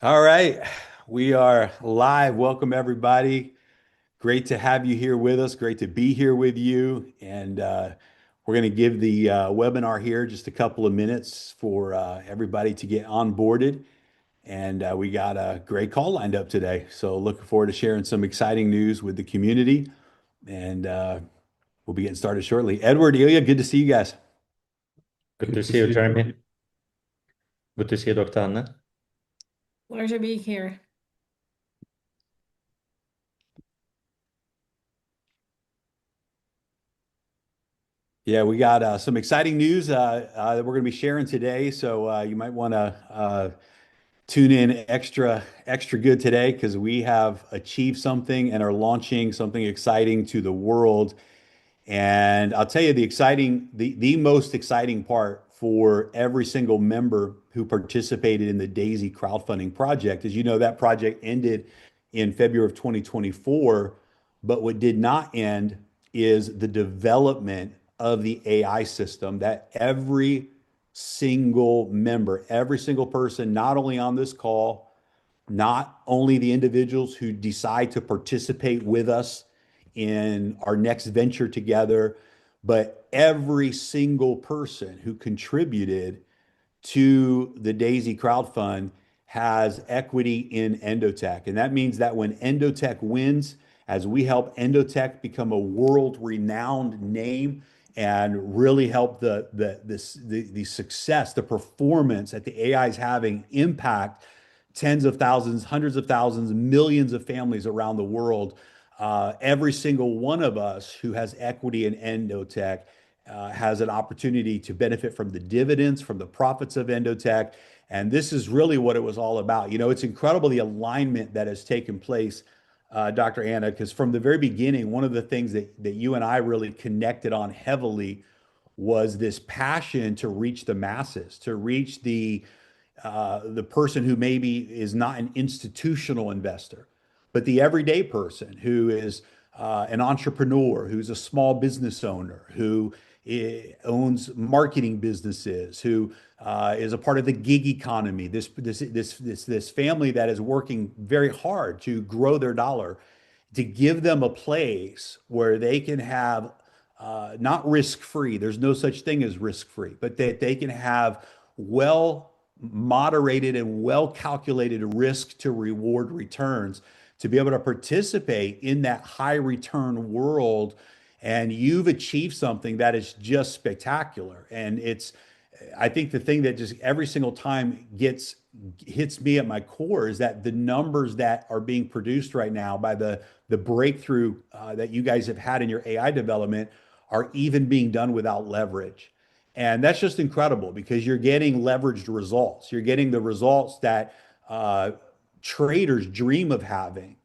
All right, we are live. Welcome, everybody. Great to have you here with us. Great to be here with you. And we're going to give the webinar here just a couple of minutes for everybody to get onboarded. And we got a great call lined up today. So looking forward to sharing some exciting news with the community. And we'll be getting started shortly. Edward, Ilya, good to see you guys. Good to see you, Jeremy. Good to see you, Dr. Anna. Pleasure being here. Yeah, we got some exciting news that we're going to be sharing today. So you might want to tune in extra good today because we have achieved something and are launching something exciting to the world. And I'll tell you the most exciting part for every single member who participated in the Daisy crowdfunding project is, that project ended in February of 2024, but what did not end is the development of the AI system that every single member, every single person, not only on this call, not only the individuals who decide to participate with us in our next venture together, but every single person who contributed to the Daisy crowdfund has equity in Endotech. And that means that when Endotech wins, as we help Endotech become a world renowned name and really help the success, the performance that the AI is having impact tens of thousands, hundreds of thousands, millions of families around the world. Every single one of us who has equity in Endotech has an opportunity to benefit from the dividends, from the profits of Endotech. And this is really what it was all about. It's incredible the alignment that has taken place, Dr. Anna, because from the very beginning, one of the things that you and I really connected on heavily was this passion to reach the masses, to reach the person who maybe is not an institutional investor, but the everyday person who is an entrepreneur, who's a small business owner, who owns marketing businesses, who is a part of the gig economy. This family that is working very hard to grow their dollar, to give them a place where they can have not risk free. There's no such thing as risk free, but that they can have well moderated and well calculated risk to reward returns to be able to participate in that high return world. And you've achieved something that is just spectacular. And I think the thing that just every single time hits me at my core is that the numbers that are being produced right now by the breakthrough that you guys have had in your AI development are even being done without leverage. And that's just incredible because you're getting leveraged results. You're getting the results that traders dream of having,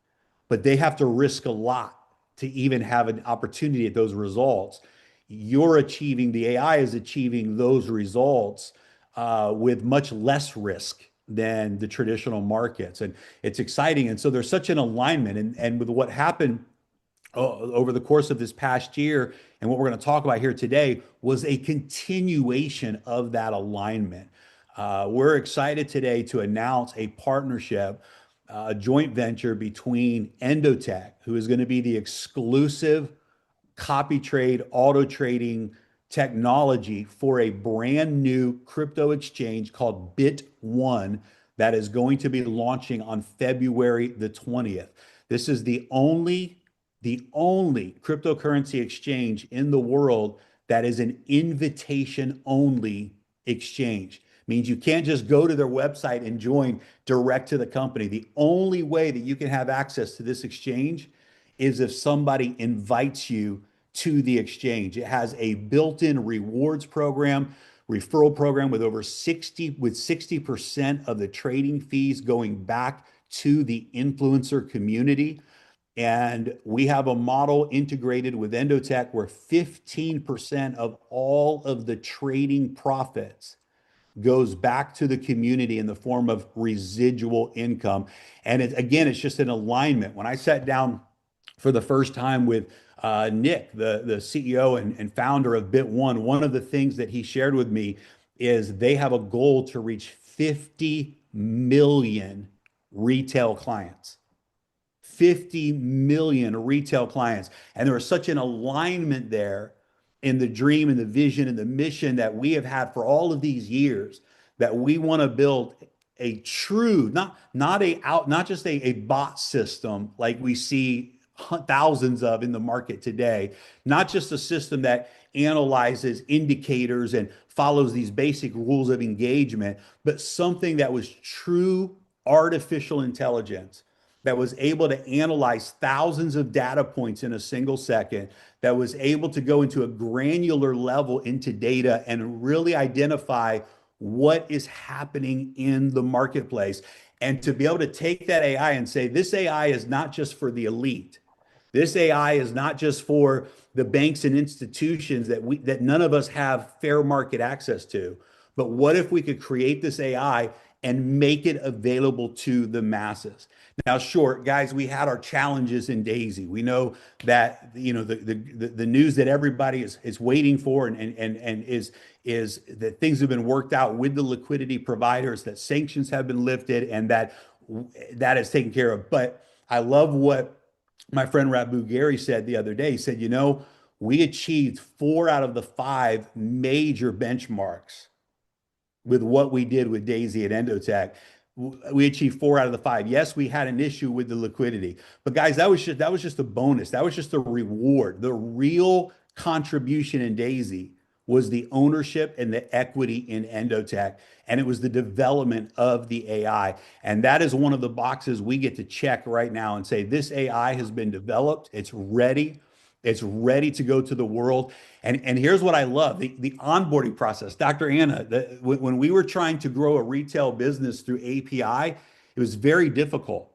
but they have to risk a lot to even have an opportunity at those results. The AI is achieving those results with much less risk than the traditional markets. And it's exciting. And so there's such an alignment. And with what happened over the course of this past year, and what we're going to talk about here today was a continuation of that alignment. We're excited today to announce a partnership, a joint venture between Endotech, who is going to be the exclusive copy trade, auto trading technology for a brand new crypto exchange called Bit1 that is going to be launching on February the 20th. This is the only cryptocurrency exchange in the world that is an invitation only exchange. Means you can't just go to their website and join direct to the company. The only way that you can have access to this exchange is if somebody invites you to the exchange. It has a built-in rewards program, referral program with 60% of the trading fees going back to the influencer community. And we have a model integrated with Endotech where 15% of all of the trading profits goes back to the community in the form of residual income. And again, it's just an alignment. When I sat down for the first time with Nick, the CEO and founder of Bit1, one of the things that he shared with me is they have a goal to reach 50 million retail clients. 50 million retail clients. And there was such an alignment there in the dream and the vision and the mission that we have had for all of these years, that we want to build a true, not just a bot system like we see thousands of in the market today, not just a system that analyzes indicators and follows these basic rules of engagement, but something that was true artificial intelligence, that was able to analyze thousands of data points in a single second, that was able to go into a granular level into data and really identify what is happening in the marketplace. And to be able to take that AI and say, this AI is not just for the elite. This AI is not just for the banks and institutions that none of us have fair market access to. But what if we could create this AI and make it available to the masses? Now, sure, guys, we had our challenges in Daisy. We know that the news that everybody is waiting for and is that things have been worked out with the liquidity providers, that sanctions have been lifted, and that is taken care of. But I love what my friend Rabu Gary said the other day. He said, we achieved 4 out of the 5 major benchmarks with what we did with Daisy at Endotech. We achieved 4 out of the 5. Yes, we had an issue with the liquidity, but guys, that was just a bonus. That was just a reward. The real contribution in Daisy was the ownership and the equity in Endotech, and it was the development of the AI. And that is one of the boxes we get to check right now and say, this AI has been developed, it's ready. It's ready to go to the world. And here's what I love, the onboarding process. Dr. Anna, when we were trying to grow a retail business through API, it was very difficult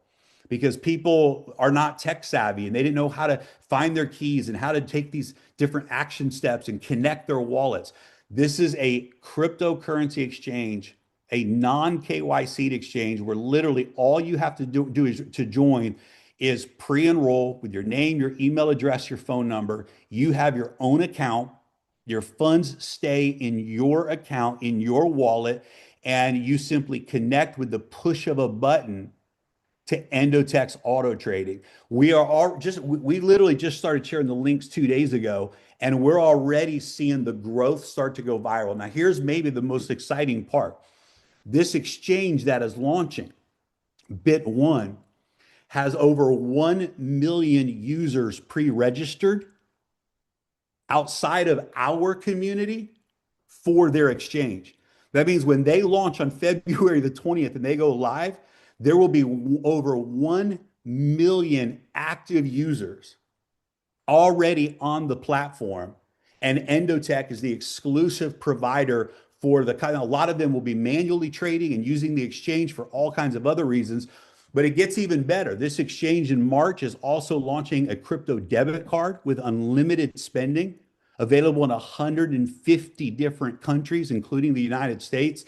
because people are not tech savvy and they didn't know how to find their keys and how to take these different action steps and connect their wallets. This is a cryptocurrency exchange, a non-KYC exchange, where literally all you have to do is to join is pre-enroll with your name, your email address, your phone number. You have your own account. Your funds stay in your account, in your wallet, and you simply connect with the push of a button to Endotech's auto trading. We literally just started sharing the links 2 days ago, and we're already seeing the growth start to go viral. Now, here's maybe the most exciting part. This exchange that is launching, Bit One, has over 1 million users pre-registered outside of our community for their exchange. That means when they launch on February the 20th and they go live, there will be over 1 million active users already on the platform. And Endotech is the exclusive provider for a lot of them will be manually trading and using the exchange for all kinds of other reasons. But it gets even better. This exchange in March is also launching a crypto debit card with unlimited spending, available in 150 different countries, including the United States.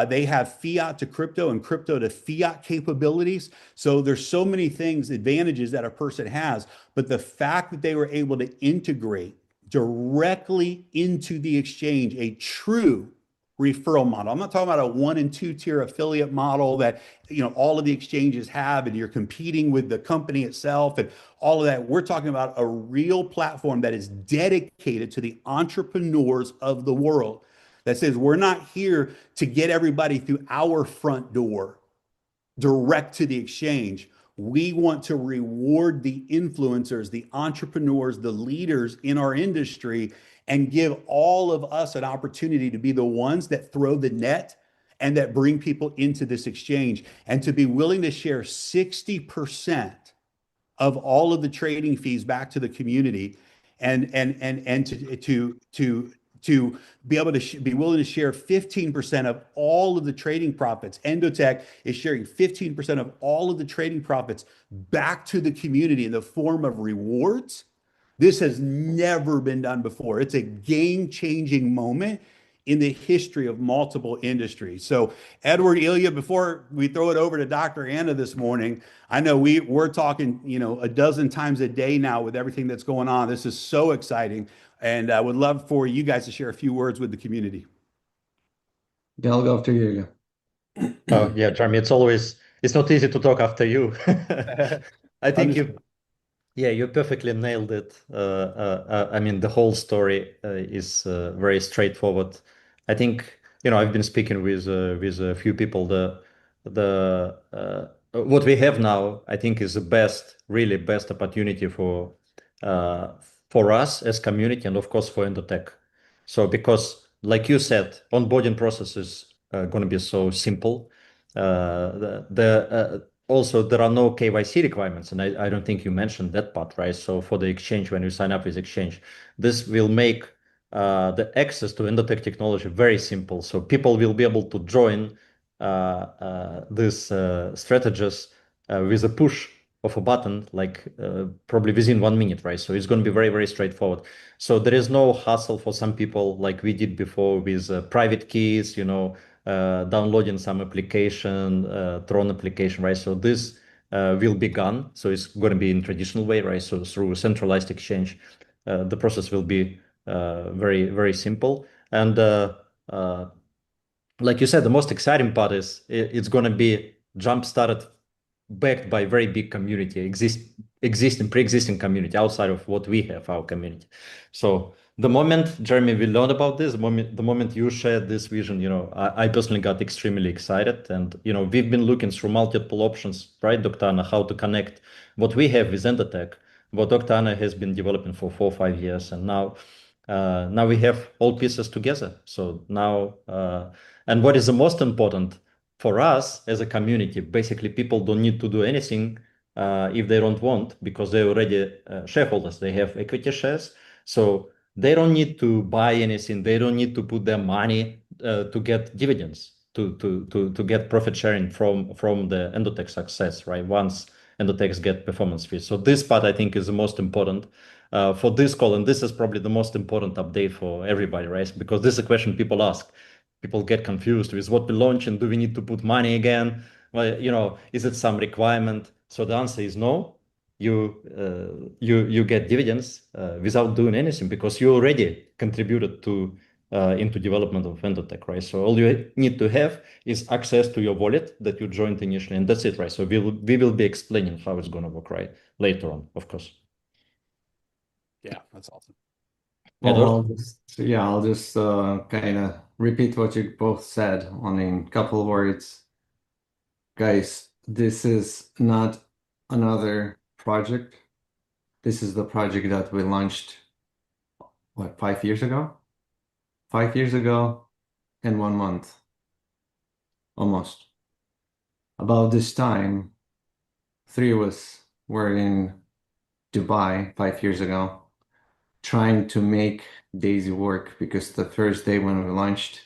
They have fiat to crypto and crypto to fiat capabilities. So there's so many things, advantages that a person has. But the fact that they were able to integrate directly into the exchange a true referral model. I'm not talking about a 1 and 2 tier affiliate model that all of the exchanges have and you're competing with the company itself and all of that. We're talking about a real platform that is dedicated to the entrepreneurs of the world, that says we're not here to get everybody through our front door direct to the exchange. We want to reward the influencers, the entrepreneurs, the leaders in our industry, and give all of us an opportunity to be the ones that throw the net and that bring people into this exchange, and to be willing to share 60% of all of the trading fees back to the community, and to be able to be willing to share 15% of all of the trading profits. Endotech is sharing 15% of all of the trading profits back to the community in the form of rewards. This has never been done before. It's a game-changing moment in the history of multiple industries. So, Edward, Ilya, before we throw it over to Dr. Anna this morning, I know we're talking, a dozen times a day now with everything that's going on. This is so exciting, and I would love for you guys to share a few words with the community. Yeah, I'll go after you. Yeah, Jeremy, it's always It's not easy to talk after you. I think Understood. yeah, you perfectly nailed it. I mean, the whole story is very straightforward. I think, I've been speaking with a few people. The what we have now, I think, is the best, really best opportunity uh, for us as community, and of course for Endotech. So because, like you said, onboarding process is going to be so simple. Also, there are no KYC requirements, and I don't think you mentioned that part, right? So for the exchange, when you sign up with exchange, this will make the access to Endotech technology very simple. So people will be able to join these strategies with a push of a button, like probably within 1 minute, right? So it's going to be very, very straightforward. So there is no hassle for some people like we did before with private keys, downloading some application, Tron application, right? So this will be gone. So it's going to be in traditional way, right? So through a centralized exchange, the process will be very, very simple. And uh, like you said, the most exciting part is it's going to be jump started, backed by very big community, existing pre-existing community outside of what we have, our community. So the moment, Jeremy, we learned about this, the moment you shared this vision, I personally got extremely excited. And we've been looking through multiple options, right, Dr. Anna, how to connect what we have with Endotech, what Dr. Anna has been developing for 4 or 5 years, and now we have all pieces together. So now, and what is the most important for us as a community, basically people don't need to do anything if they don't want, because they're already shareholders. They have equity shares. So they don't need to buy anything. They don't need to put their money to get dividends, to get profit sharing from the Endotech success, right? Once Endotechs get performance fees. So this part, I think, is the most important for this call. And this is probably the most important update for everybody, right? Because this is a question people ask. People get confused with what we launch, and do we need to put money again? Well, is it some requirement? So the answer is no. You get dividends without doing anything, because you already contributed to into development of Endotech, right? So all you need to have is access to your wallet that you joined initially, and that's it, right? So we will be explaining how it's going to work, right, later on, of course. Yeah, that's awesome. Well, I'll just kind of repeat what you both said on in a couple of words. Guys, this is not another project. This is the project that we launched, what, 5 years ago? 5 years ago and 1 month, almost. About this time, three of us were in Dubai 5 years ago, trying to make Daisy work, because the first day when we launched,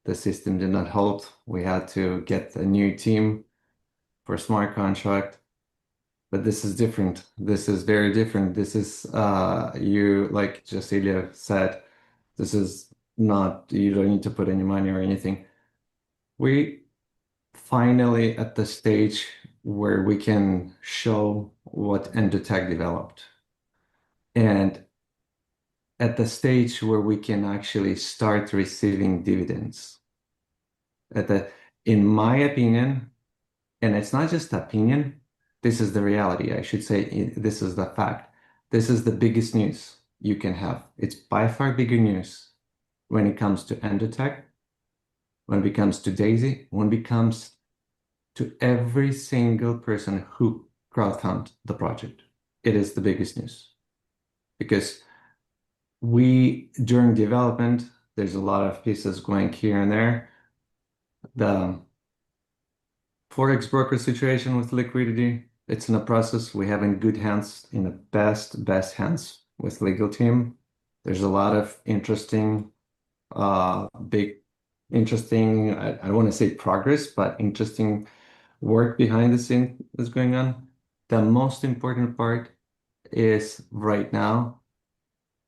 the system did not hold. We had to get a new team for smart contract. But this is different. This is very different. This is, you, like Jasilia said, this is not, you don't need to put any money or anything. We finally at the stage where we can show what Endotech developed. And at the stage where we can actually start receiving dividends. In my opinion, and it's not just opinion, this is the reality. I should say this is the fact. This is the biggest news you can have. It's by far bigger news when it comes to Endotech, when it comes to Daisy, when it comes to every single person who crowdfund the project. It is the biggest news, because during development, there's a lot of pieces going here and there. The Forex broker situation with liquidity, it's in a process. We have in good hands, in the best hands with legal team. There's a lot of interesting, I don't want to say progress, but interesting work behind the scene is going on. The most important part is right now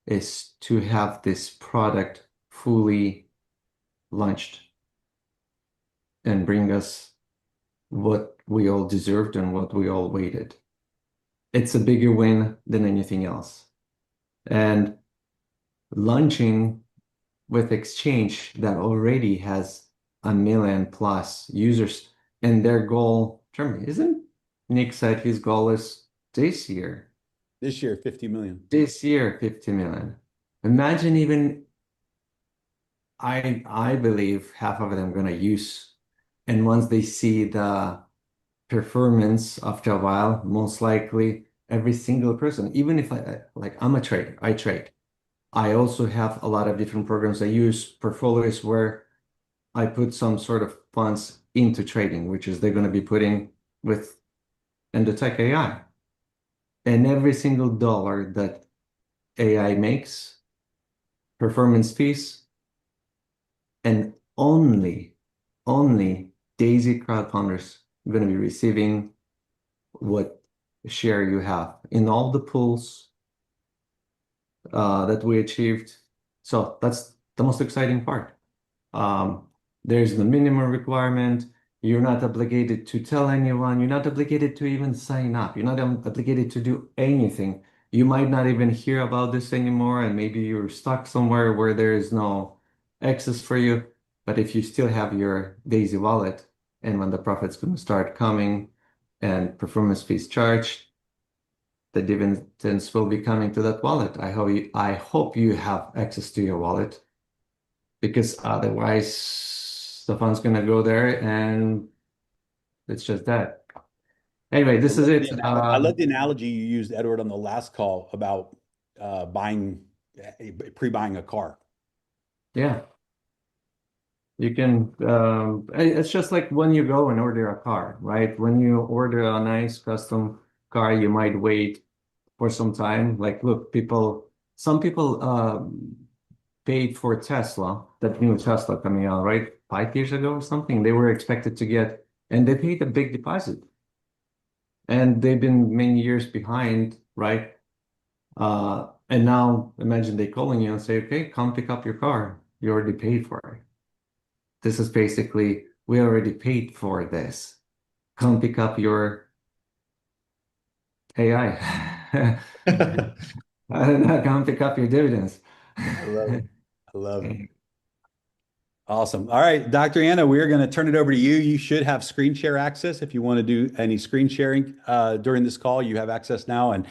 is to have this product fully launched and bring us what we all deserved and what we all waited. It's a bigger win than anything else. And launching with Exchange that already has 1 million+ users, and their goal Germany. Isn't Nick said his goal is this year? This year, 50 million. This year, 50 million. Imagine even I believe half of them gonna use, and once they see the performance after a while, most likely every single person, even if I'm a trader, I trade. I also have a lot of different programs. I use portfolios where I put some sort of funds into trading, which is they're going to be putting with Endotech AI. And every single dollar that AI makes, performance fees, and only Daisy crowdfunders are going to be receiving what share you have in all the pools that we achieved. So that's the most exciting part. There's the minimum requirement. You're not obligated to tell anyone. You're not obligated to even sign up. You're not obligated to do anything. You might not even hear about this anymore, and maybe you're stuck somewhere where there is no access for you. But if you still have your Daisy wallet, and when the profit's going to start coming and performance fees charged, the dividends will be coming to that wallet. I hope you have access to your wallet, because otherwise the fund's gonna go there and it's just that. Anyway, this is it. I love the analogy you used, Edward, on the last call about buying, pre-buying a car. Yeah, you can. It's just like when you go and order a car, right? When you order a nice custom car, you might wait for some time. Like, look, some people paid for Tesla, that new Tesla coming out, right? 5 years ago or something. They were expected to get, and they paid a big deposit. And they've been many years behind, right? And now imagine they calling you and say, okay, come pick up your car. You already paid for it. This is basically, we already paid for this. Come pick up your AI. I don't know, come pick up your dividends. I love it. I love it. Awesome. All right, Dr. Anna, we're going to turn it over to you. You should have screen share access. If you want to do any screen sharing during this call, you have access now. And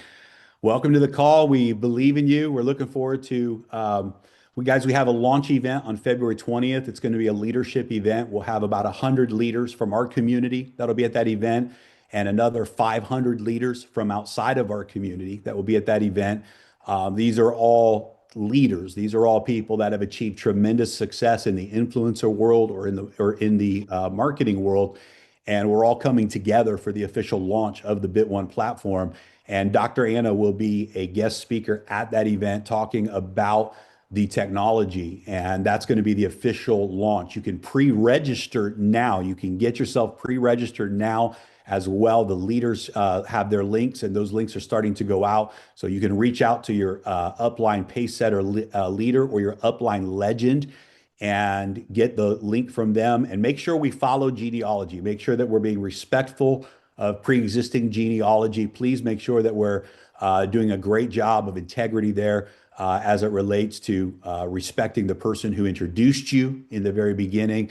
welcome to the call. We believe in you. We're looking forward to, we have a launch event on February 20th. It's going to be a leadership event. We'll have about 100 leaders from our community that'll be at that event, and another 500 leaders from outside of our community that will be at that event. These are all leaders. These are all people that have achieved tremendous success in the influencer world or in the marketing world. And we're all coming together for the official launch of the Bit1 platform. And Dr. Anna will be a guest speaker at that event talking about the technology. And that's going to be the official launch. You can pre-register now. You can get yourself pre-registered now as well. The leaders have their links, and those links are starting to go out. So you can reach out to your upline pace setter leader or your upline legend and get the link from them, and make sure we follow genealogy. Make sure that we're being respectful of pre-existing genealogy. Please make sure that we're doing a great job of integrity there as it relates to respecting the person who introduced you in the very beginning.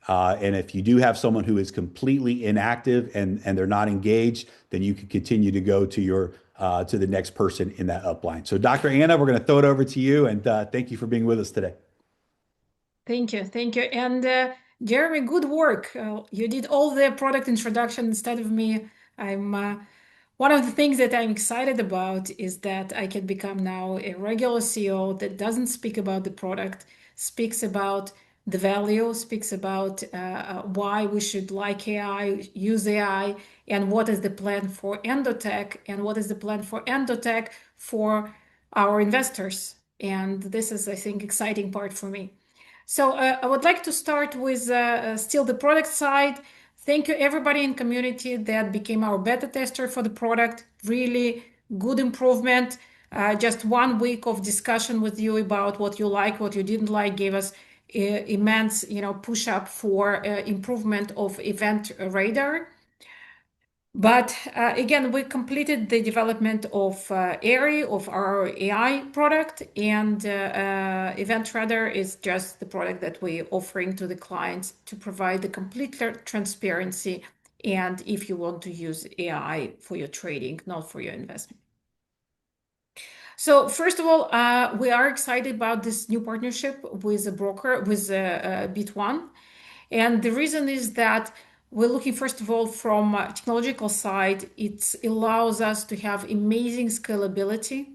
And if you do have someone who is completely inactive and they're not engaged, then you can continue to go to your to the next person in that upline. So Dr. Anna, we're going to throw it over to you, and thank you for being with us today. Thank you. Thank you. And Jeremy, good work. You did all the product introduction instead of me. I'm One of the things that I'm excited about is that I can become now a regular CEO that doesn't speak about the product, speaks about the value, speaks about why we should like AI, use AI, and what is the plan for Endotech, and what is the plan for Endotech for our investors. And this is, I think, exciting part for me. So I would like to start with still the product side. Thank you everybody in community that became our beta tester for the product. Really good improvement. Just 1 week of discussion with you about what you like, what you didn't like, gave us immense, push up for improvement of Event Radar. But again, we completed the development of ARI, of our AI product, and Event Radar is just the product that we're offering to the clients to provide the complete transparency and if you want to use AI for your trading, not for your investment. So first of all, we are excited about this new partnership with a broker, with Bit1. And the reason is that we're looking, first of all, from a technological side, it allows us to have amazing scalability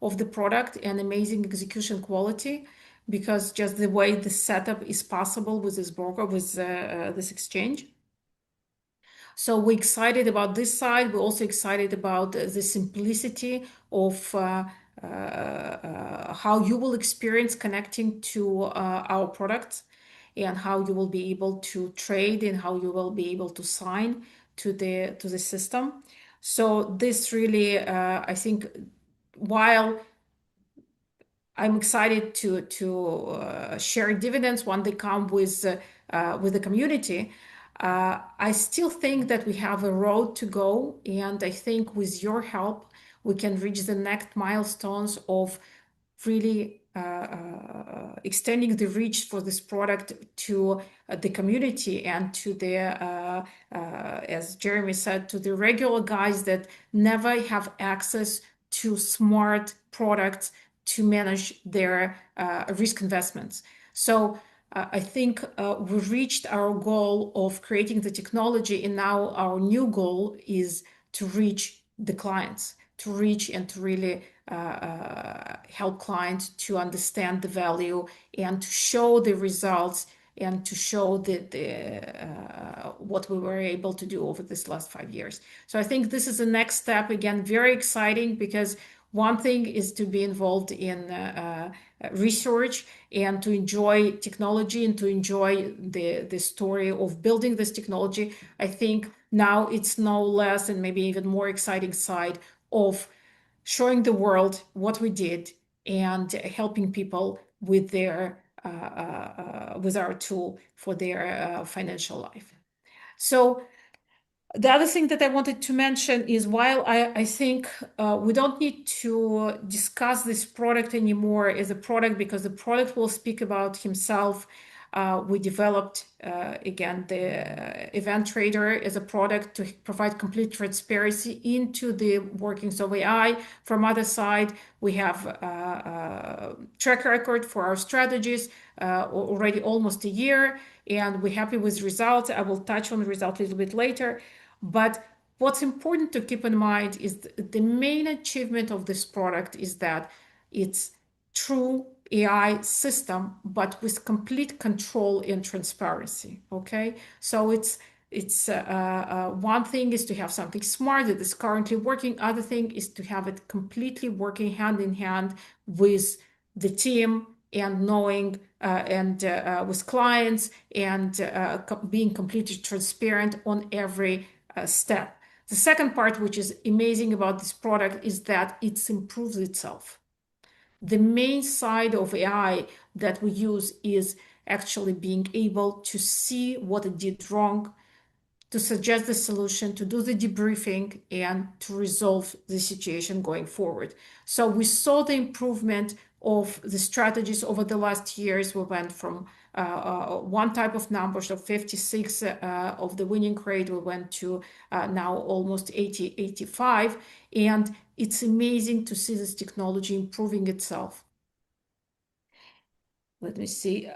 of the product and amazing execution quality, because just the way the setup is possible with this broker, with this exchange. So we're excited about this side. We're also excited about the simplicity of how you will experience connecting to our products, and how you will be able to trade, and how you will be able to sign to the system. So this really, I think, while I'm excited to share dividends when they come with the community, I still think that we have a road to go, and I think with your help, we can reach the next milestones of really extending the reach for this product to the community and to the, as Jeremy said, to the regular guys that never have access to smart products to manage their risk investments. So I think we reached our goal of creating the technology, and now our new goal is to reach the clients, to reach and to really help clients to understand the value and to show the results and to show what we were able to do over this last 5 years. So I think this is the next step. Again, very exciting, because one thing is to be involved in research and to enjoy technology and to enjoy the story of building this technology. I think now it's no less and maybe even more exciting side of showing the world what we did and helping people with their with our tool for their financial life. So the other thing that I wanted to mention is, while I think we don't need to discuss this product anymore as a product, because the product will speak about himself. We developed, again, the Event Trader as a product to provide complete transparency into the workings of AI. From other side, we have a track record for our strategies, already almost a year, and we're happy with results. I will touch on the result a little bit later. But what's important to keep in mind is the main achievement of this product is that it's true AI system, but with complete control and transparency. Okay, so it's one thing is to have something smart that is currently working. Other thing is to have it completely working hand in hand with the team and knowing and with clients and being completely transparent on every step. The second part, which is amazing about this product, is that it improves itself. The main side of AI that we use is actually being able to see what it did wrong, to suggest the solution, to do the debriefing, and to resolve the situation going forward. So we saw the improvement of the strategies over the last years. We went from one type of numbers of 56 of the winning rate. We went to now almost 80, 85. And it's amazing to see this technology improving itself. Let me see.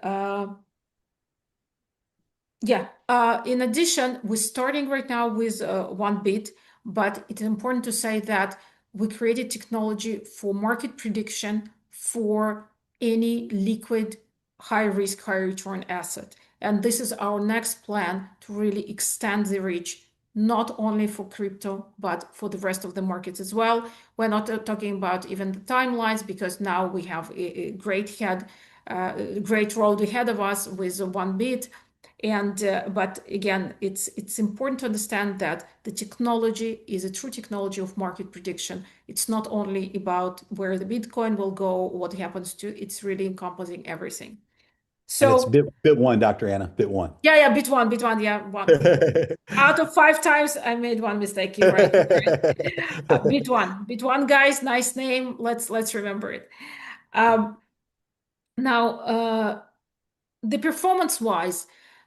In addition, we're starting right now with 1-bit, but it's important to say that we created technology for market prediction for any liquid, high risk, high return asset. And this is our next plan to really extend the reach, not only for crypto, but for the rest of the markets as well. We're not talking about even the timelines, because now we have a great road ahead of us with 1-bit. But again, it's important to understand that the technology is a true technology of market prediction. It's not only about where the Bitcoin will go, what happens to it's really encompassing everything. So and it's bit one, Dr. Anna, bit one. Yeah, bit one, yeah, one. Out of 5 times, I made one mistake. You're right. Bit one, guys, nice name. Let's remember it. Now, the performance-wise,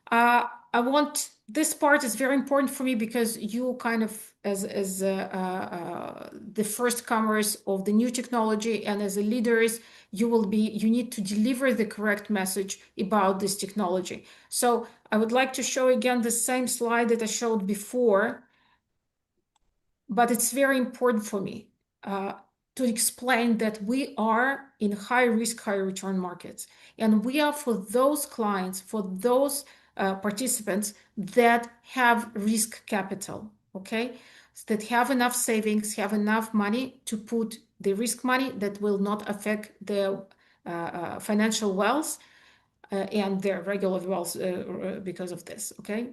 I want this part is very important for me because you kind of, as the first comers of the new technology and as a leaders, you need to deliver the correct message about this technology. So I would like to show again the same slide that I showed before, but it's very important for me to explain that we are in high risk, high return markets. And we are for those clients, for those participants that have risk capital, okay? That have enough savings, have enough money to put the risk money that will not affect their financial wealth and their regular wealth because of this, okay?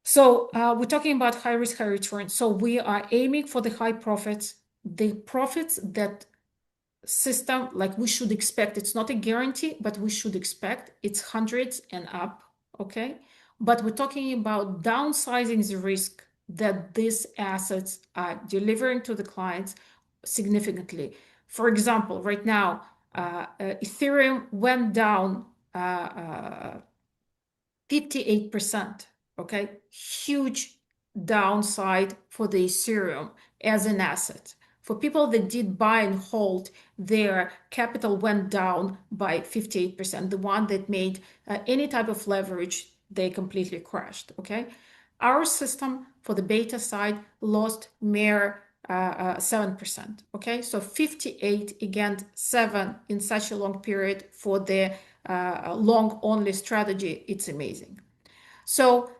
So we're talking about high risk, high return. So we are aiming for the high profits, the profits that system, like we should expect. It's not a guarantee, but we should expect it's hundreds and up, okay? But we're talking about downsizing the risk that these assets are delivering to the clients significantly. For example, right now, Ethereum went down 58%, okay? Huge downside for the Ethereum as an asset. For people that did buy and hold, their capital went down by 58%. The one that made any type of leverage, they completely crashed, okay? Our system for the beta side lost mere 7%, okay? So 58 against 7 in such a long period for the long only strategy, it's amazing. So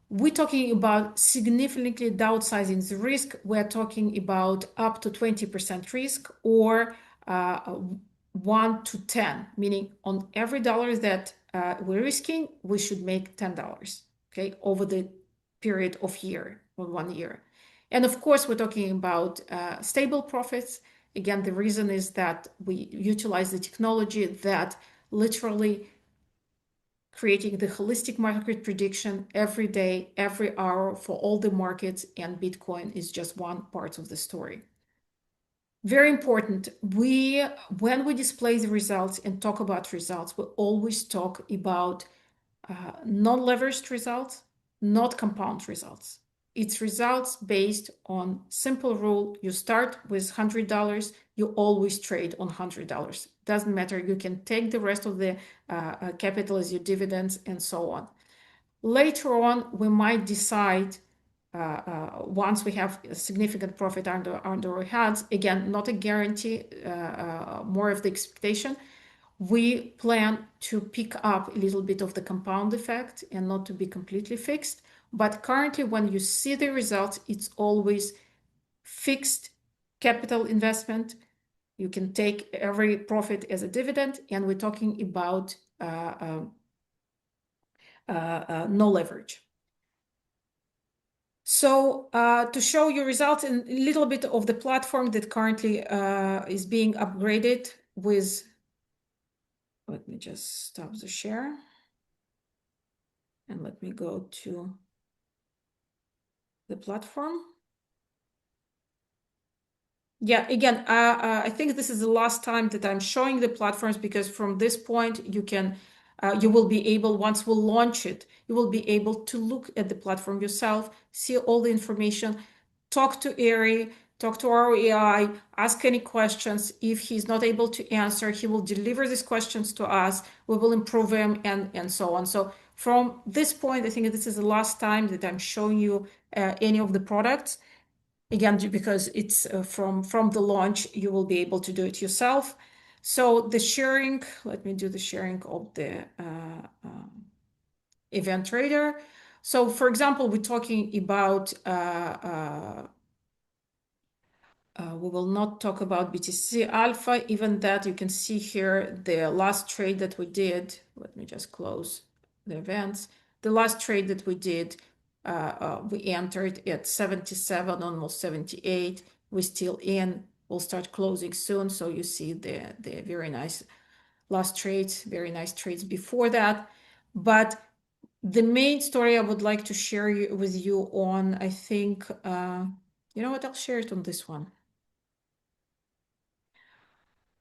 we're talking about significantly downsizing the risk. We're talking about up to 20% risk or 1 to 10, meaning on every dollar that we're risking, we should make $10, okay, over the period of year or 1 year. And of course, we're talking about stable profits. Again, the reason is that we utilize the technology that literally creating the holistic market prediction every day, every hour for all the markets, and Bitcoin is just one part of the story. Very important, when we display the results and talk about results, we always talk about non-leveraged results, not compound results. It's results based on simple rule. You start with $100, you always trade on $100. Doesn't matter, you can take the rest of the capital as your dividends and so on. Later on, we might decide, once we have a significant profit under our hands, again, not a guarantee, more of the expectation, we plan to pick up a little bit of the compound effect and not to be completely fixed. But currently, when you see the results, it's always fixed capital investment. You can take every profit as a dividend, and we're talking about no leverage. So to show you results in a little bit of the platform that currently is being upgraded with, let me just stop the share and let me go to the platform. Yeah, again, I think this is the last time that I'm showing the platforms, because from this point you will be able, once we launch it, you will be able to look at the platform yourself, see all the information, talk to Ari, talk to our AI, ask any questions. If he's not able to answer, he will deliver these questions to us. We will improve them and so on. So from this point, I think this is the last time that I'm showing you any of the products. Again, because it's from the launch, you will be able to do it yourself. So the sharing, let me do the sharing of the event trader. So for example, we're talking about, we will not talk about BTC Alpha, even that you can see here the last trade that we did. Let me just close the events. The last trade that we did, we entered at 77, almost 78. We're still in. We'll start closing soon. So you see the very nice last trades, very nice trades before that. But the main story I would like to share with you on, I think, you know what, I'll share it on this one.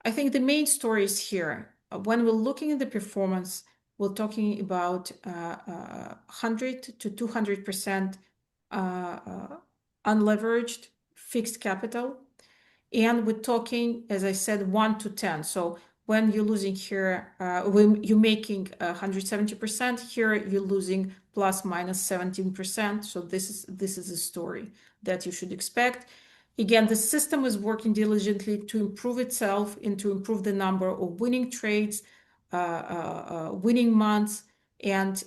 I think the main story is here. When we're looking at the performance, we're talking about 100 to 200% unleveraged fixed capital. And we're talking, as I said, 1 to 10. So when you're losing here, when you're making 170%, here you're losing plus minus 17%. So this is a story that you should expect. Again, the system is working diligently to improve itself and to improve the number of winning trades, winning months, and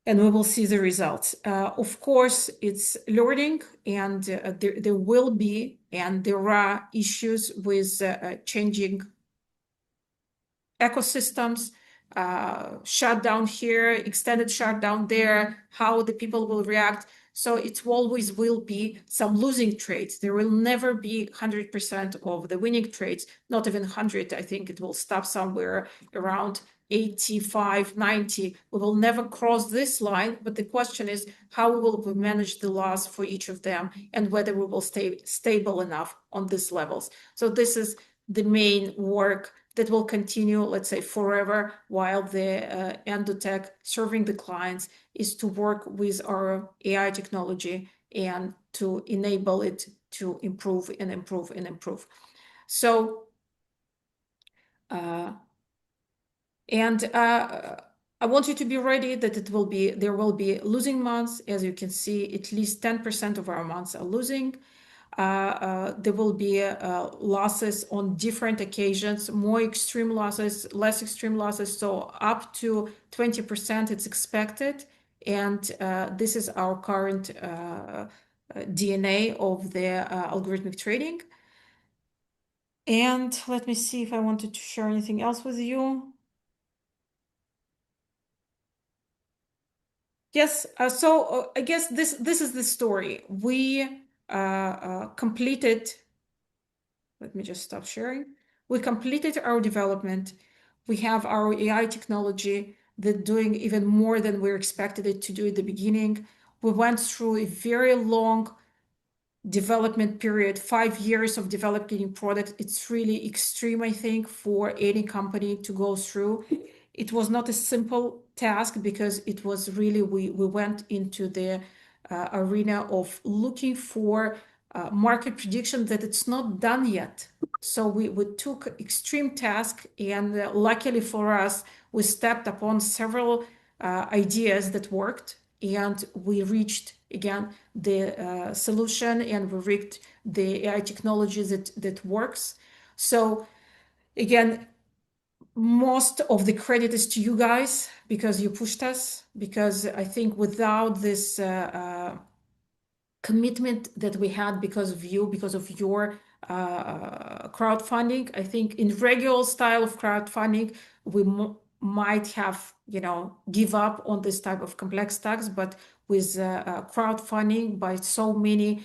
we will see the results. Of course, it's learning, and there will be, and there are issues with changing ecosystems, shutdown here, extended shutdown there, how the people will react. So it always will be some losing trades. There will never be 100% of the winning trades, not even 100. I think it will stop somewhere around 85, 90. We will never cross this line, but the question is how will we manage the loss for each of them and whether we will stay stable enough on these levels. So this is the main work that will continue, let's say, forever, while the Endotech serving the clients is to work with our AI technology and to enable it to improve and improve and improve. So, I want you to be ready that there will be losing months. As you can see, at least 10% of our months are losing. There will be losses on different occasions, more extreme losses, less extreme losses. So up to 20% it's expected. And this is our current DNA of the algorithmic trading. And let me see if I wanted to share anything else with you. Yes, so I guess this is the story. We completed, let me just stop sharing. We completed our development. We have our AI technology that doing even more than we expected it to do at the beginning. We went through a very long development period, 5 years of developing a product. It's really extreme, I think, for any company to go through. It was not a simple task because it was really, we went into the arena of looking for market prediction that it's not done yet. So we took extreme task, and luckily for us, we stepped upon several ideas that worked, and we reached again the solution, and we reached the AI technology that works. So again, most of the credit is to you guys because you pushed us, because I think without this commitment that we had because of you, because of your crowdfunding, I think in regular style of crowdfunding, we might have, give up on this type of complex tasks, but with crowdfunding by so many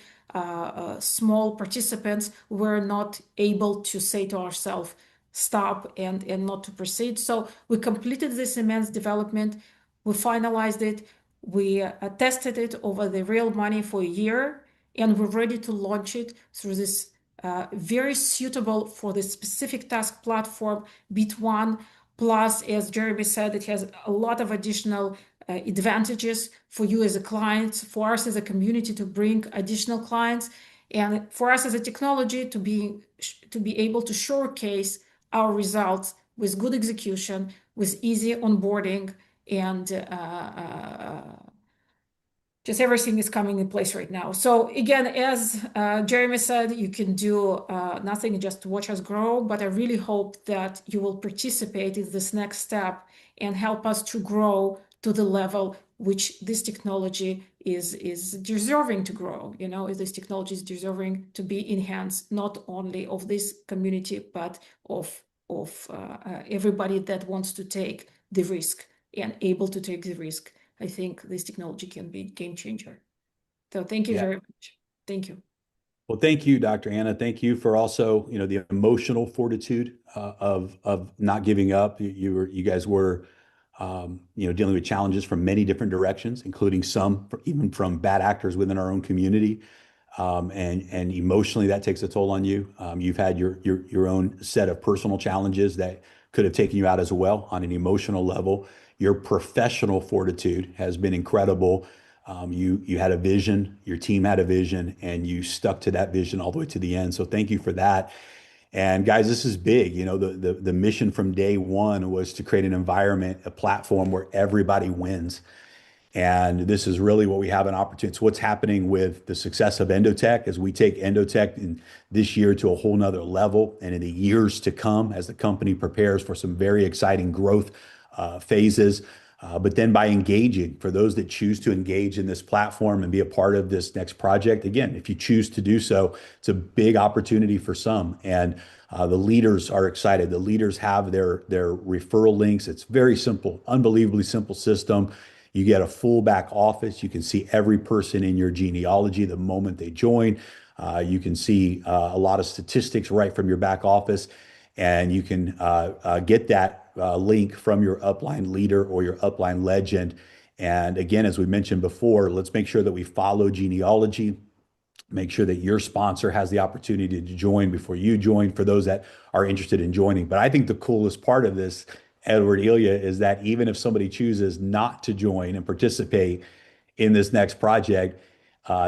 small participants, we're not able to say to ourselves, stop and not to proceed. So we completed this immense development. We finalized it. We tested it over the real money for a year, and we're ready to launch it through this very suitable for the specific task platform, Bit1. Plus, as Jeremy said, it has a lot of additional advantages for you as a client, for us as a community to bring additional clients, and for us as a technology to be able to showcase our results with good execution, with easy onboarding, and just everything is coming in place right now. So again, as Jeremy said, you can do nothing, just watch us grow. But I really hope that you will participate in this next step and help us to grow to the level which this technology is deserving to grow. This technology is deserving to be in hands not only of this community, but of everybody that wants to take the risk and able to take the risk. I think this technology can be a game changer. So thank you very much. Thank you. Well, thank you, Dr. Anna. Thank you for also, the emotional fortitude of not giving up. You guys were, dealing with challenges from many different directions, including some even from bad actors within our own community. And emotionally, that takes a toll on you. You've had your own set of personal challenges that could have taken you out as well on an emotional level. Your professional fortitude has been incredible. You had a vision, your team had a vision, and you stuck to that vision all the way to the end. So thank you for that. And guys, this is big. You know, the mission from day one was to create an environment, a platform where everybody wins. And this is really what we have an opportunity. It's what's happening with the success of Endotech as we take Endotech in this year to a whole nother level. And in the years to come, as the company prepares for some very exciting growth phases. But then by engaging, for those that choose to engage in this platform and be a part of this next project, again, if you choose to do so, it's a big opportunity for some. And the leaders are excited. The leaders have their referral links. It's very simple, unbelievably simple system. You get a full back office. You can see every person in your genealogy the moment they join. You can see a lot of statistics right from your back office, and you can get that link from your upline leader or your upline legend. And again, as we mentioned before, let's make sure that we follow genealogy. Make sure that your sponsor has the opportunity to join before you join for those that are interested in joining. But I think the coolest part of this, Edward, Ilya, is that even if somebody chooses not to join and participate in this next project,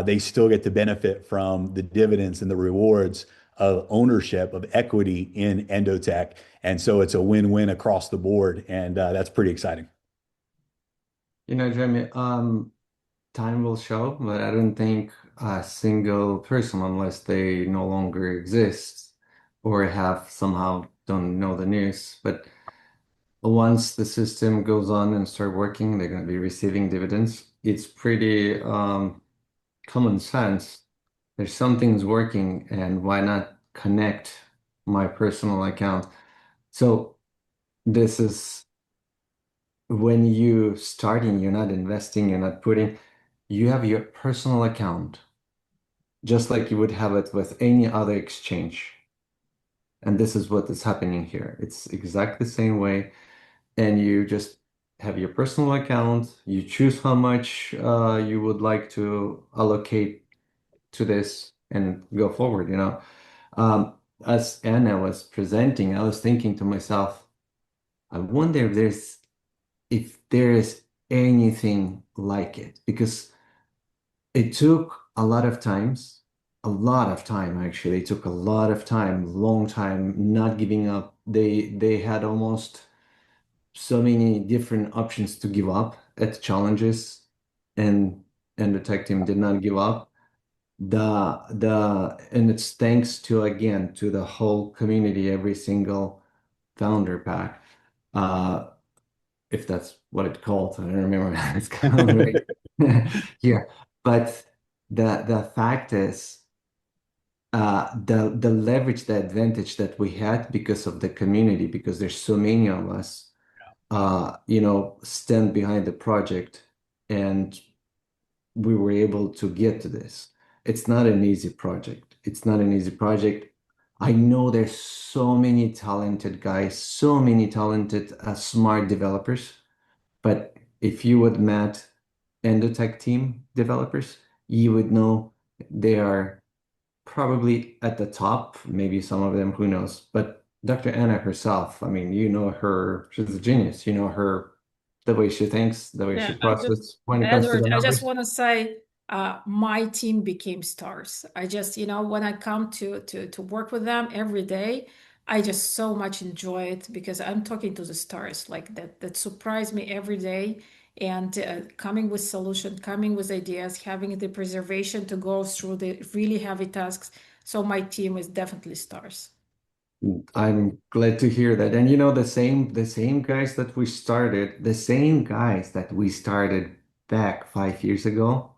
they still get to benefit from the dividends and the rewards of ownership of equity in Endotech. And so it's a win-win across the board. And that's pretty exciting. You know, Jeremy, time will show, but I don't think a single person, unless they no longer exist or have somehow don't know the news, but once the system goes on and start working, they're going to be receiving dividends. It's pretty common sense. There's something's working, and why not connect my personal account? So this is when you starting, you're not investing, you're not putting, you have your personal account, just like you would have it with any other exchange. And this is what is happening here. It's exactly the same way. And you just have your personal account. You choose how much you would like to allocate to this and go forward, you know. As Anna was presenting, I was thinking to myself, I wonder if there is anything like it, because it took a lot of time actually. It took a lot of time, long time, not giving up. They had almost so many different options to give up at challenges, and the tech team did not give up. And it's thanks to, again, to the whole community, every single founder pack. If that's what it's called. I don't remember how it's called right here. But the fact is, the leverage, the advantage that we had because of the community, because there's so many of us, you know, stand behind the project, and we were able to get to this. It's not an easy project. It's not an easy project. I know there's so many talented guys, so many talented, smart developers. But if you would met Endotech team developers, you would know they are probably at the top, maybe some of them, who knows. But Dr. Anna herself, I mean, you know her, she's a genius. You know her, the way she thinks, the way she Yeah, processes when it comes to Edward, the I just numbers. want to say, my team became stars. I just, when I come to work with them every day, I just so much enjoy it because I'm talking to the stars like that surprise me every day, and coming with solution, coming with ideas, having the preservation to go through the really heavy tasks. So my team is definitely stars. I'm glad to hear that. And you know, the same guys that we started, the same guys that we started back 5 years ago,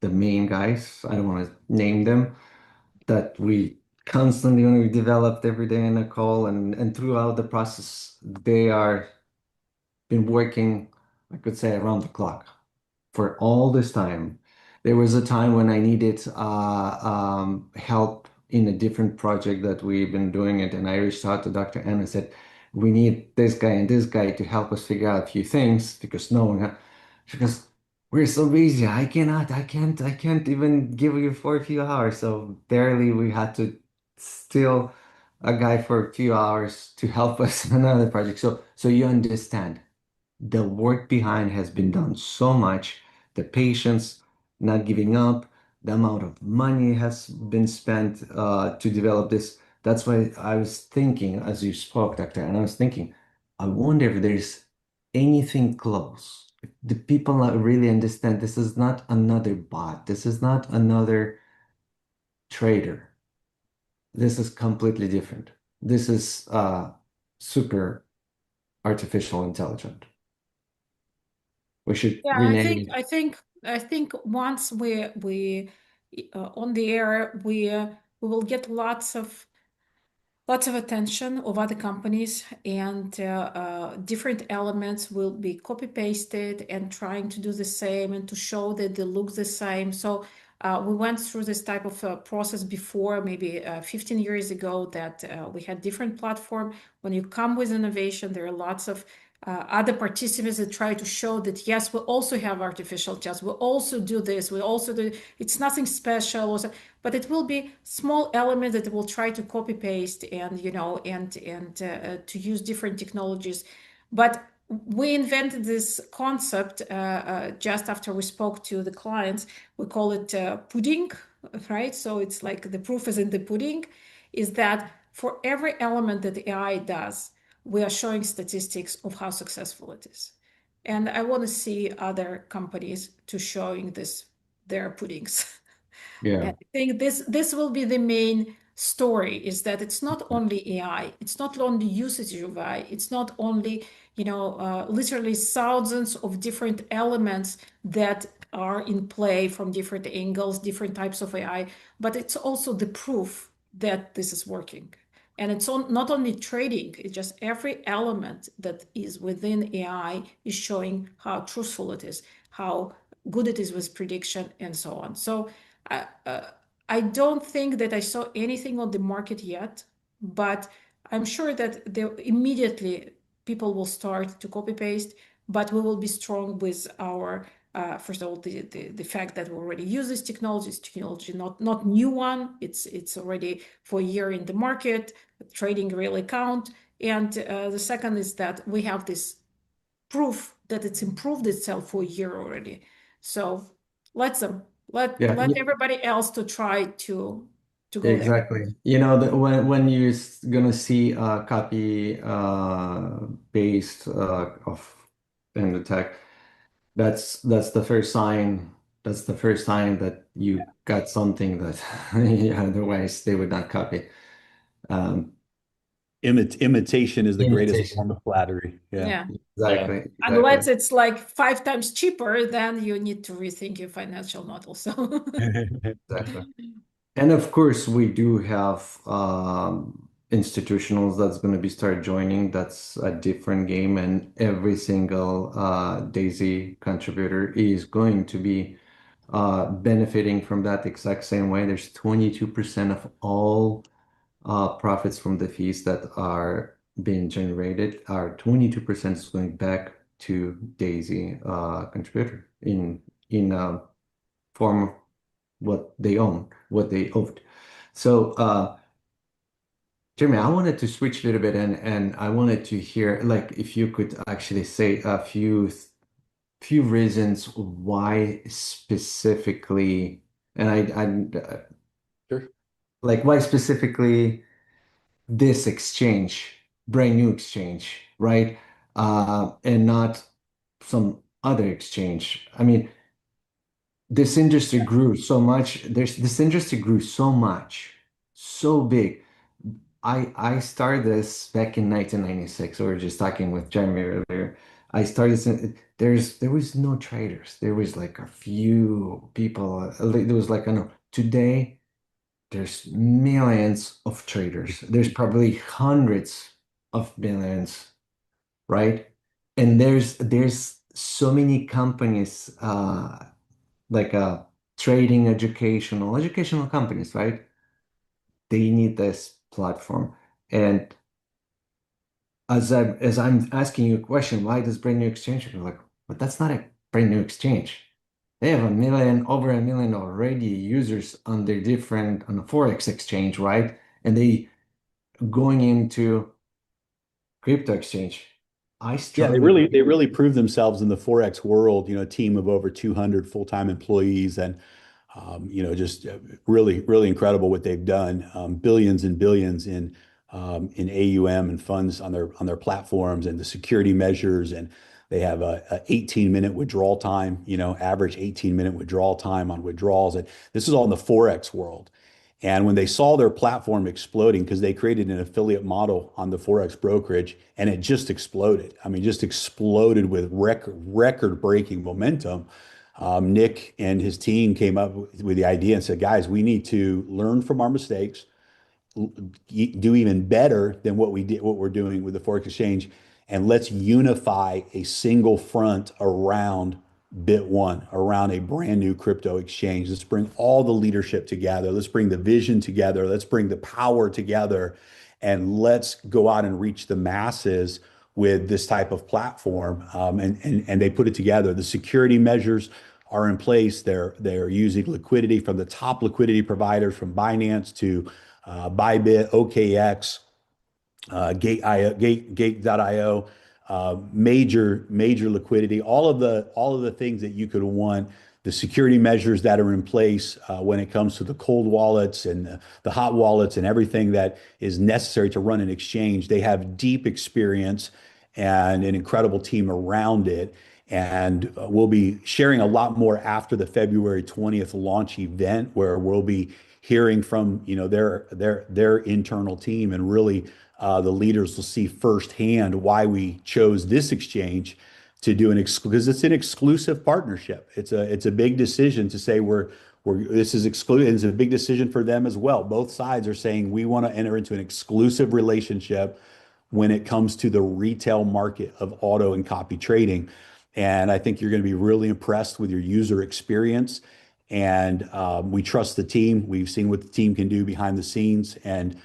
the main guys, I don't want to name them, that we constantly, when we developed every day in a call, and throughout the process, they are been working, I could say, around the clock for all this time. There was a time when I needed help in a different project that we've been doing it, and I reached out to Dr. Anna and said, "We need this guy and this guy to help us figure out a few things because no one." She goes, "We're so busy. I can't even give you for a few hours." So barely we had to still a guy for a few hours to help us on another project. So you understand the work behind has been done so much, the patience, not giving up, the amount of money has been spent to develop this. That's why I was thinking, as you spoke, Doctor, and I was thinking, I wonder if there's anything close. If the people not really understand this is not another bot. This is not another trader. This is completely different. This is super artificial intelligent. We should Yeah, rename it. I think once we on the air, we will get lots of attention of other companies, and different elements will be copy pasted and trying to do the same and to show that they look the same. So we went through this type of process before, maybe 15 years ago, that we had different platform. When you come with innovation, there are lots of other participants that try to show that yes, we also have artificial intelligence, we also do this, we also do, it's nothing special, also, but it will be small elements that will try to copy paste and to use different technologies. But we invented this concept just after we spoke to the clients. We call it pudding, right? So it's like the proof is in the pudding, is that for every element that the AI does, we are showing statistics of how successful it is. And I want to see other companies to showing this, their puddings. Yeah. And I think this will be the main story, is that it's not only AI, it's not only usage of AI, it's not only, literally thousands of different elements that are in play from different angles, different types of AI, but it's also the proof that this is working. And it's not only trading, it's just every element that is within AI is showing how truthful it is, how good it is with prediction, and so on. So I don't think that I saw anything on the market yet, but I'm sure that immediately people will start to copy paste, but we will be strong with our first of all, the fact that we already use this technology, not new one. It's already for a year in the market, trading real account. And the second is that we have this proof that it's improved itself for a year already. So let everybody else to try to go there. Exactly. When you're gonna see a copy paste of Endotech, that's the first sign. That's the first sign that you got something that otherwise they would not copy. Um, Imitation is the greatest Imitation. form of flattery. Yeah. Exactly. Unless it's like 5 times cheaper, then you need to rethink your financial model. So Exactly. And of course, we do have institutionals that's going to be start joining. That's a different game, and every single Daisy contributor is going to be benefiting from that exact same way. There's 22% of all profits from the fees that are being generated are 22% is going back to Daisy contributor in form of what they own, what they owed. So, Jeremy, I wanted to switch a little bit and I wanted to hear, like, if you could actually say a few reasons why specifically, and Sure. like why specifically this exchange, brand new exchange, right? And not some other exchange. I mean, this industry grew so much. This industry grew so much, so big. I started this back in 1996. We were just talking with Jeremy earlier. I started there was no traders. There was like a few people. There was like I don't know. Today there's millions of traders. There's probably hundreds of millions, right? And there's so many companies like trading educational companies, right? They need this platform. And as I'm asking you a question, why does brand new exchange? You're like, but that's not a brand new exchange. They have over a million already users on the Forex exchange, right? And going into crypto exchange. I Yeah, they struggle. really proved themselves in the Forex world, a team of over 200 full-time employees and just really incredible what they've done. Billions and billions in AUM and funds on their platforms and the security measures. And they have a 18-minute withdrawal time, average 18-minute withdrawal time on withdrawals. And this is all in the Forex world. And when they saw their platform exploding, because they created an affiliate model on the Forex brokerage, and it just exploded. I mean, just exploded with record-breaking momentum. Nick and his team came up with the idea and said, guys, we need to learn from our mistakes, do even better than what we're doing with the Forex exchange, and let's unify a single front around Bit One, around a brand new crypto exchange. Let's bring all the leadership together. Let's bring the vision together. Let's bring the power together, and let's go out and reach the masses with this type of platform. And they put it together. The security measures are in place. They're using liquidity from the top liquidity providers, from Binance to Bybit, OKX, Gate.io, major liquidity, all of the things that you could want, the security measures that are in place when it comes to the cold wallets and the hot wallets and everything that is necessary to run an exchange. They have deep experience and an incredible team around it. And we'll be sharing a lot more after the February 20th launch event, where we'll be hearing from their internal team, and really the leaders will see firsthand why we chose this exchange to do because it's an exclusive partnership. It's a big decision to say this is exclusive. It's a big decision for them as well. Both sides are saying we want to enter into an exclusive relationship when it comes to the retail market of auto and copy trading. And I think you're going to be really impressed with your user experience. And we trust the team. We've seen what the team can do behind the scenes, and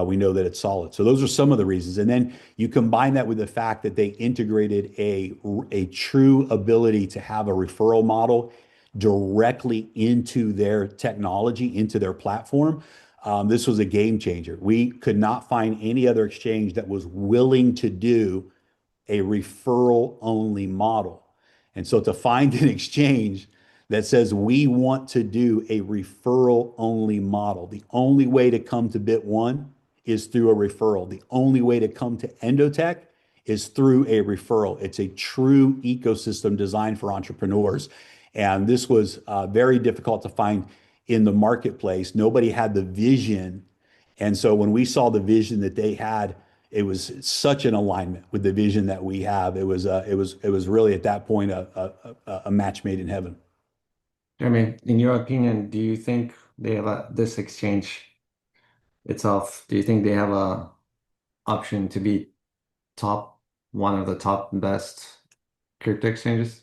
we know that it's solid. So those are some of the reasons. And then you combine that with the fact that they integrated a true ability to have a referral model directly into their technology, into their platform. This was a game changer. We could not find any other exchange that was willing to do a referral only model. And so to find an exchange that says we want to do a referral only model, the only way to come to Bit One is through a referral. The only way to come to Endotech is through a referral. It's a true ecosystem designed for entrepreneurs. And this was very difficult to find in the marketplace. Nobody had the vision. And so when we saw the vision that they had, it was such an alignment with the vision that we have. It was really at that point a match made in heaven. Jeremy, in your opinion, do you think they have this exchange itself? Do you think they have a option to be one of the top best crypto exchanges?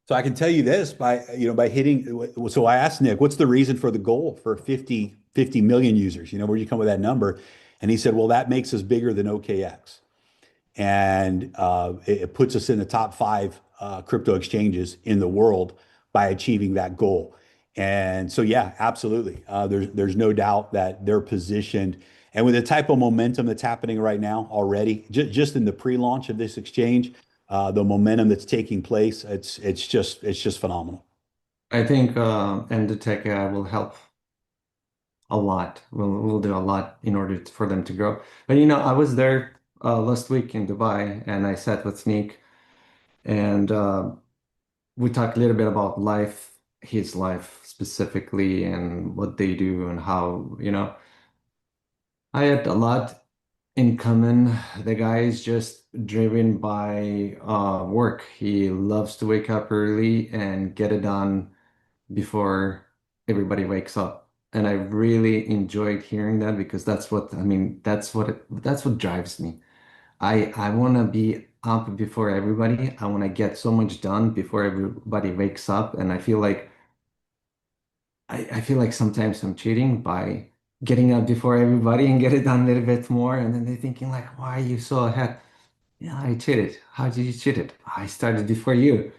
So I can tell you this by hitting. So I asked Nick, what's the reason for the goal for 50 million users? Where do you come with that number? And he said, well, that makes us bigger than OKX. And it puts us in the top five crypto exchanges in the world by achieving that goal. And so, yeah, absolutely. There's no doubt that they're positioned. And with the type of momentum that's happening right now already, just in the pre-launch of this exchange, the momentum that's taking place, it's just phenomenal. I think Endotech AI will help a lot. We'll do a lot in order for them to grow. But I was there last week in Dubai, and I sat with Sneak, and we talked a little bit about his life specifically, and what they do, and how, I had a lot in common. The guy is just driven by work. He loves to wake up early and get it done before everybody wakes up. And I really enjoyed hearing that, because that's what I mean, that's what drives me. I want to be up before everybody. I want to get so much done before everybody wakes up. And I feel like sometimes I'm cheating by getting up before everybody and get it done a little bit more. And then they're thinking like, why are you so ahead? Yeah, I cheated. How did you cheat it? I started before you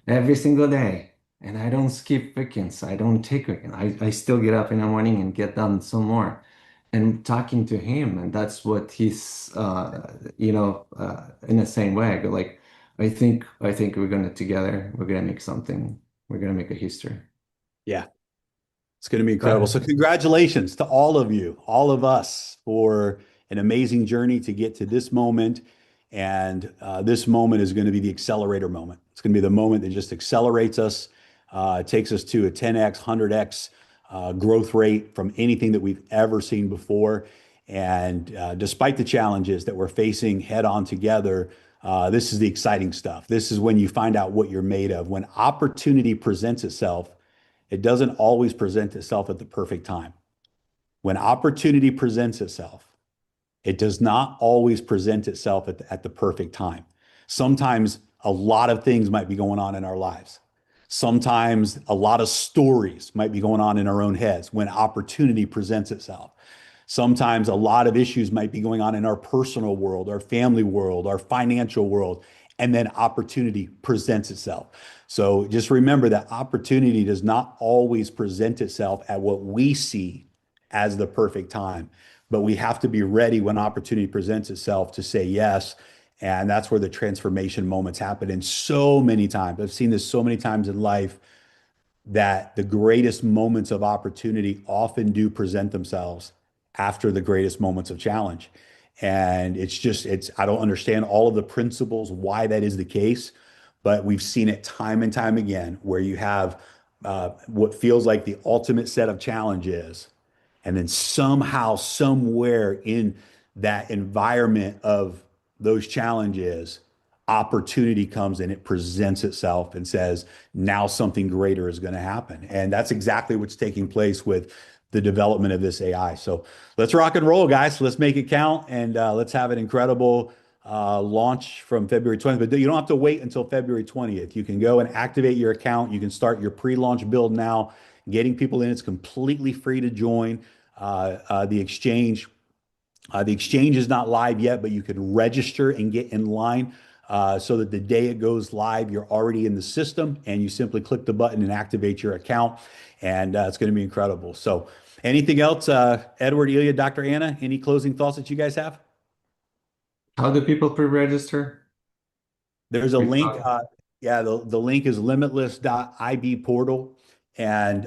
every single day. And I don't skip weekends. I don't take weekends. I still get up in the morning and get done some more. and talking to him, and that's what he's in the same way. Like I think we're gonna together, we're gonna make something, we're gonna make a history. Yeah. It's going to be incredible. But So congratulations to all of you, all of us, for an amazing journey to get to this moment. And this moment is going to be the accelerator moment. It's going to be the moment that just accelerates us, takes us to a 10x, 100x growth rate from anything that we've ever seen before. And despite the challenges that we're facing head on together, this is the exciting stuff. This is when you find out what you're made of. When opportunity presents itself, it doesn't always present itself at the perfect time. When opportunity presents itself, it does not always present itself at the perfect time. Sometimes a lot of things might be going on in our lives. Sometimes a lot of stories might be going on in our own heads when opportunity presents itself. Sometimes a lot of issues might be going on in our personal world, our family world, our financial world, and then opportunity presents itself. So just remember that opportunity does not always present itself at what we see as the perfect time, but we have to be ready when opportunity presents itself to say yes. And that's where the transformation moments happen. And so many times, I've seen this so many times in life, that the greatest moments of opportunity often do present themselves after the greatest moments of challenge. And I don't understand all of the principles why that is the case, but we've seen it time and time again where you have what feels like the ultimate set of challenges. And then somehow, somewhere in that environment of those challenges, opportunity comes and it presents itself and says, now something greater is going to happen. And that's exactly what's taking place with the development of this AI. So let's rock and roll, guys. Let's make it count and let's have an incredible launch from February 20th. But you don't have to wait until February 20th. You can go and activate your account. You can start your pre-launch build now. Getting people in, it's completely free to join the exchange. The exchange is not live yet, but you can register and get in line so that the day it goes live, you're already in the system and you simply click the button and activate your account. And it's going to be incredible. So, anything else, Edward, Ilya, Dr. Anna, any closing thoughts that you guys have? how do people pre-register? There's a We link. talked. Yeah, the link is limitless.ib portal. And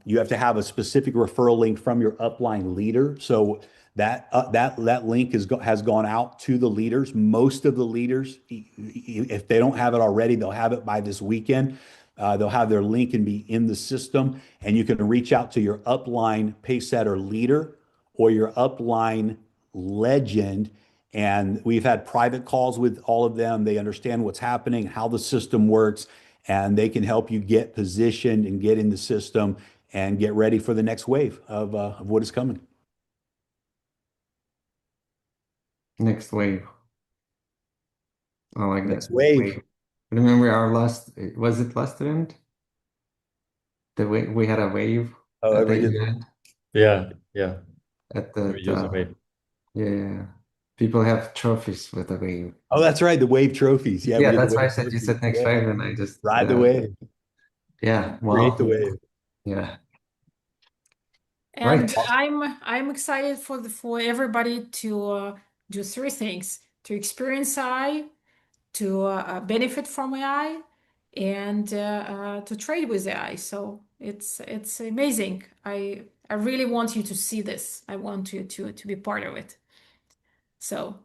you have to have a specific referral link from your upline leader. So that link has gone out to the leaders. Most of the leaders, if they don't have it already, they'll have it by this weekend. They'll have their link and be in the system. And you can reach out to your upline pacesetter leader or your upline legend. And we've had private calls with all of them. They understand what's happening, how the system works, and they can help you get positioned and get in the system and get ready for the next wave of what is coming. Next wave. I like Next that. wave. Wave. Remember our last, was it last event? We had a wave Oh, at the everybody did. event Yeah, yeah. at We use the the wave. yeah. People have trophies with the wave. Oh, that's right. The wave trophies. Yeah, we Yeah, did the that's why I wave said you trophies. said next Yeah. wave, and I just Ride the wave. yeah, Create the wow. wave. Yeah. And Right. I'm excited for everybody to do three things: to experience AI, to benefit from AI, and to trade with AI. So it's amazing. I really want you to see this. I want you to be part of it. So,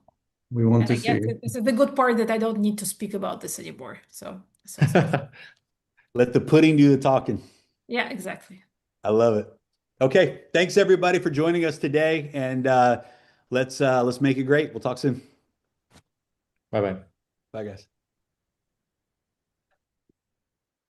We want and to I see guess it. this is the good part that I don't need to speak about this anymore. So it's good. Let the pudding do the talking. Yeah, exactly. I love it. Okay. Thanks everybody for joining us today. And let's make it great. We'll talk soon. Bye bye. Bye, guys.